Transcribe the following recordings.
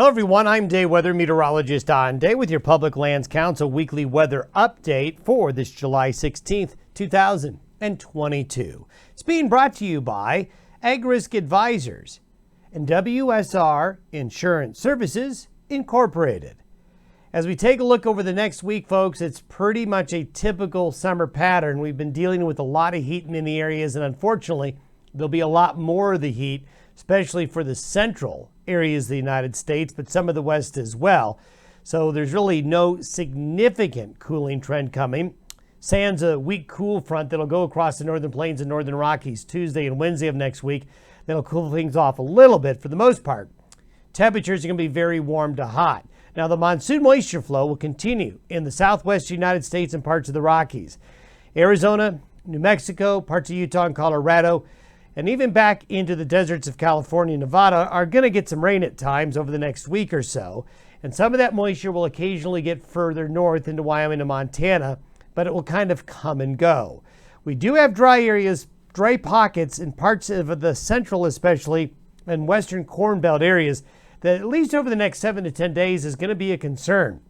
Hello everyone, I'm day weather meteorologist Don Day with your Public Lands Council weekly weather update for this July 16th, 2022. It's being brought to you by AgRisk Advisors and WSR Insurance Services Incorporated. As we take a look over the next week, folks, it's pretty much a typical summer pattern. We've been dealing with a lot of heat in many areas, and unfortunately, there'll be a lot more of the heat, especially for the central areas of the United States, but some of the West as well. So there's really no significant cooling trend coming. Sans a weak cool front that'll go across the northern plains and northern Rockies Tuesday and Wednesday of next week. That'll cool things off a little bit for the most part. Temperatures are going to be very warm to hot. Now, the monsoon moisture flow will continue in the southwest United States and parts of the Rockies. Arizona, New Mexico, parts of Utah and Colorado, and even back into the deserts of California and Nevada are going to get some rain at times over the next week or so. And some of that moisture will occasionally get further north into Wyoming and Montana, but it will kind of come and go. We do have dry areas, dry pockets in parts of the central especially and western Corn Belt areas that at least over the next 7 to 10 days is going to be a concern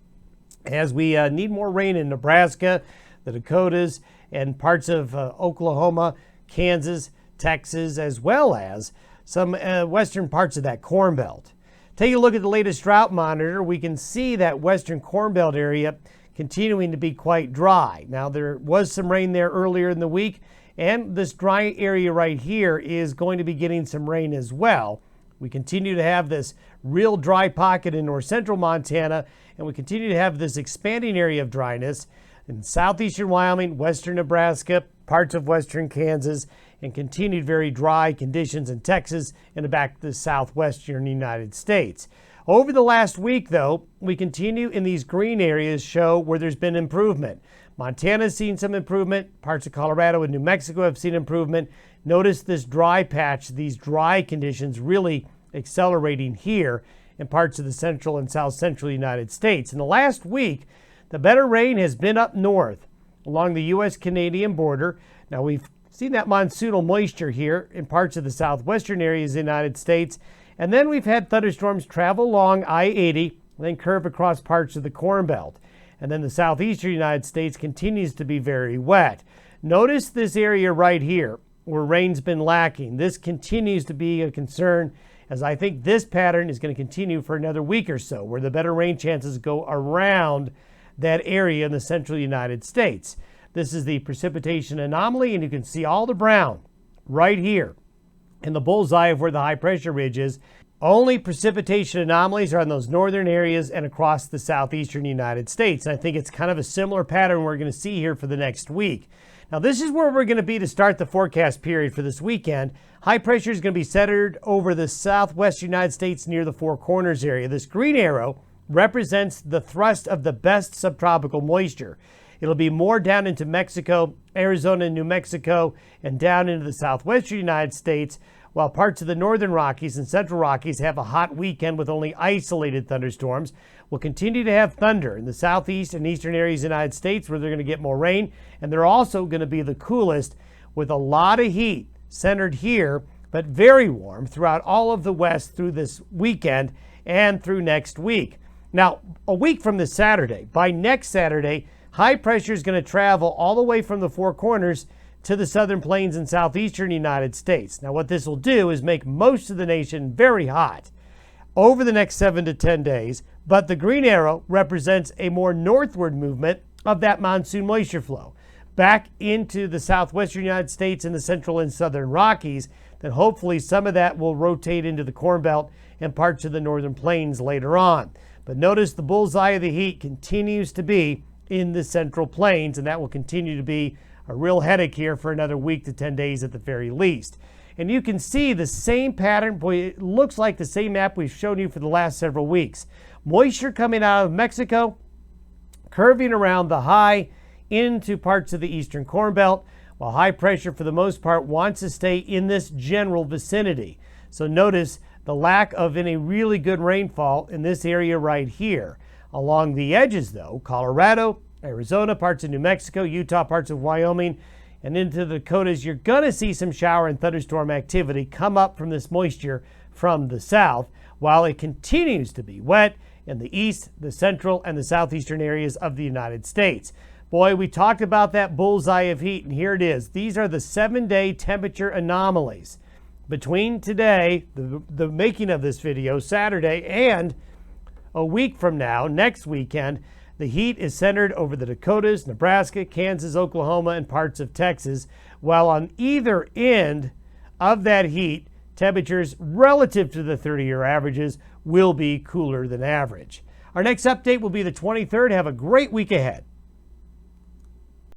as we need more rain in Nebraska, the Dakotas, and parts of Oklahoma, Kansas, Texas, as well as some western parts of that Corn Belt. Take a look at the latest drought monitor. We can see that western Corn Belt area continuing to be quite dry. Now, there was some rain there earlier in the week, and this dry area right here is going to be getting some rain as well. We continue to have this real dry pocket in north central Montana, and we continue to have this expanding area of dryness in southeastern Wyoming, western Nebraska, parts of western Kansas, and continued very dry conditions in Texas and back to the southwestern United States. Over the last week, though, we continue in these green areas show where there's been improvement. Montana's seen some improvement. Parts of Colorado and New Mexico have seen improvement. Notice this dry patch, these dry conditions really accelerating here in parts of the central and south central United States. In the last week, the better rain has been up north along the U.S.-Canadian border. Now, we've seen that monsoonal moisture here in parts of the southwestern areas of the United States. And then we've had thunderstorms travel along I-80 and then curve across parts of the Corn Belt. And then the southeastern United States continues to be very wet. Notice this area right here where rain's been lacking. This continues to be a concern, as I think this pattern is going to continue for another week or so, where the better rain chances go around that area in the central United States. This is the precipitation anomaly, and you can see all the brown right here in the bullseye of where the high pressure ridge is. Only precipitation anomalies are in those northern areas and across the southeastern United States. And I think it's kind of a similar pattern we're going to see here for the next week. Now, this is where we're going to be to start the forecast period for this weekend. High pressure is going to be centered over the southwest United States near the Four Corners area. This green arrow represents the thrust of the best subtropical moisture. It'll be more down into Mexico, Arizona, and New Mexico, and down into the southwestern United States, while parts of the northern Rockies and central Rockies have a hot weekend with only isolated thunderstorms. We'll continue to have thunder in the southeast and eastern areas of the United States where they're going to get more rain, and they're also going to be the coolest with a lot of heat centered here, but very warm throughout all of the West through this weekend and through next week. Now, a week from this Saturday, by next Saturday, high pressure is going to travel all the way from the Four Corners to the southern plains and southeastern United States. Now, what this will do is make most of the nation very hot over the next 7 to 10 days, but the green arrow represents a more northward movement of that monsoon moisture flow back into the southwestern United States and the central and southern Rockies. Then hopefully some of that will rotate into the Corn Belt and parts of the northern plains later on. But notice the bullseye of the heat continues to be in the central plains, and that will continue to be a real headache here for another week to 10 days at the very least. And you can see the same pattern. Boy, it looks like the same map we've shown you for the last several weeks. Moisture coming out of Mexico, curving around the high into parts of the eastern Corn Belt, while high pressure for the most part wants to stay in this general vicinity. So notice the lack of any really good rainfall in this area right here. Along the edges, though, Colorado, Arizona, parts of New Mexico, Utah, parts of Wyoming, and into the Dakotas, you're going to see some shower and thunderstorm activity come up from this moisture from the south, while it continues to be wet in the east, the central, and the southeastern areas of the United States. Boy, we talked about that bullseye of heat, and here it is. These are the 7-day temperature anomalies between today, the making of this video, Saturday, and a week from now, next weekend. The heat is centered over the Dakotas, Nebraska, Kansas, Oklahoma, and parts of Texas, while on either end of that heat, temperatures relative to the 30-year averages will be cooler than average. Our next update will be the 23rd. Have a great week ahead.